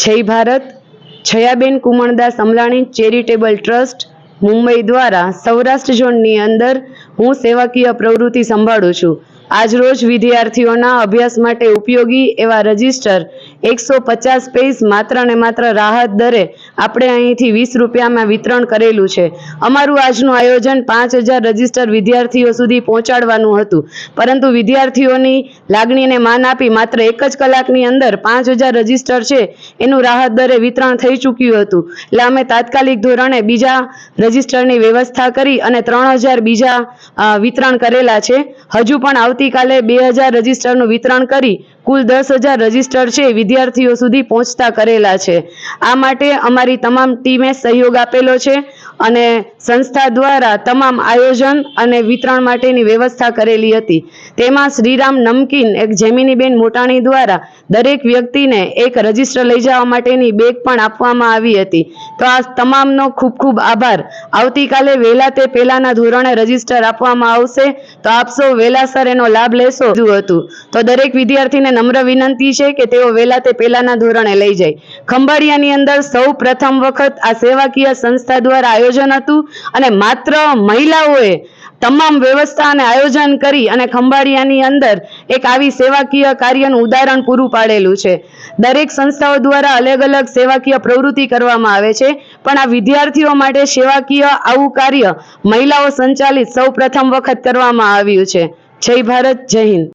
જય Bharat. છયાબેન કુમણદાસ અમલાણી charitable trust Mumbai દ્વારા સૌરાષ્ટ્ર ઝોનની અંદર હું સેવાકીય પ્રવૃત્તિ સંભાળું છું. આજરોજ વિદ્યાર્થીઓના અભ્યાસ માટે ઉપયોગી એવા રજિસ્ટર 150 પેજ માત્ર ને માત્ર રાહત દરે આપણે અહીંથી 20 રૂપિયામાં વિતરણ કરેલું છે. અમારું આજનું આયોજન 5000 રજિસ્ટર વિદ્યાર્થીઓ સુધી પહોંચાડવાનું હતું, પરંતુ વિદ્યાર્થીઓની લાગણીને માન આપી માત્ર 1 જ કલાકની અંદર 5000 રજિસ્ટર છે એનું રાહત દરે વિતરણ થઈ ચૂક્યું હતું. એટલે અમે તાત્કાલિક ધોરણે બીજા રજિસ્ટરની વ્યવસ્થા કરી અને 3000 બીજા વિતરણ કરેલા છે. હજુ પણ આવતીકાલે 2000 રજિસ્ટરનું વિતરણ કરી કુલ 10000 રજિસ્ટર છે વિદ્યાર્થીઓ સુધી પહોંચતા કરેલા છે. આ માટે અમારી તમામ ટીમે સહયોગ આપેલો છે અને સંસ્થા દ્વારા તમામ આયોજન અને વિતરણ માટેની વ્યવસ્થા કરેલી હતી. તેમાં શ્રીરામ નમકીન એક જેમિનીબેન મોટાણી દ્વારા દરેક વ્યક્તિને એક રજિસ્ટર લઈ જવા માટેની બેગ પણ આપવામાં આવી હતી. તો આ તમામનો ખૂબ ખૂબ આભાર. આવતીકાલે વહેલા તે પહેલાના ધોરણે રજિસ્ટર આપવામાં આવશે, તો આપ સૌ વહેલાસર એનો લાભ લેશો હતું. તો દરેક વિદ્યાર્થીને નમ્ર વિનંતી છે કે તેઓ વહેલા તે પહેલાના ધોરણે લઈ જાય. ખંભાળિયાની અંદર સૌ પ્રથમ વખત આ સેવાકીય સંસ્થા દ્વારા આયોજન હતું અને માત્ર મહિલાઓએ તમામ વ્યવસ્થા અને આયોજન કરી અને ખંભાળિયાની અંદર એક આવી સેવાકીય કાર્યનું ઉદાહરણ પૂરું પાડેલું છે. દરેક સંસ્થાઓ દ્વારા અલગ અલગ સેવાકીય પ્રવૃત્તિ કરવામાં આવે છે, પણ આ વિદ્યાર્થીઓ માટે સેવાકીય આવું કાર્ય મહિલાઓ સંચાલિત સૌ પ્રથમ વખત કરવામાં આવ્યું છે. જય ભારત, જય હિન્દ.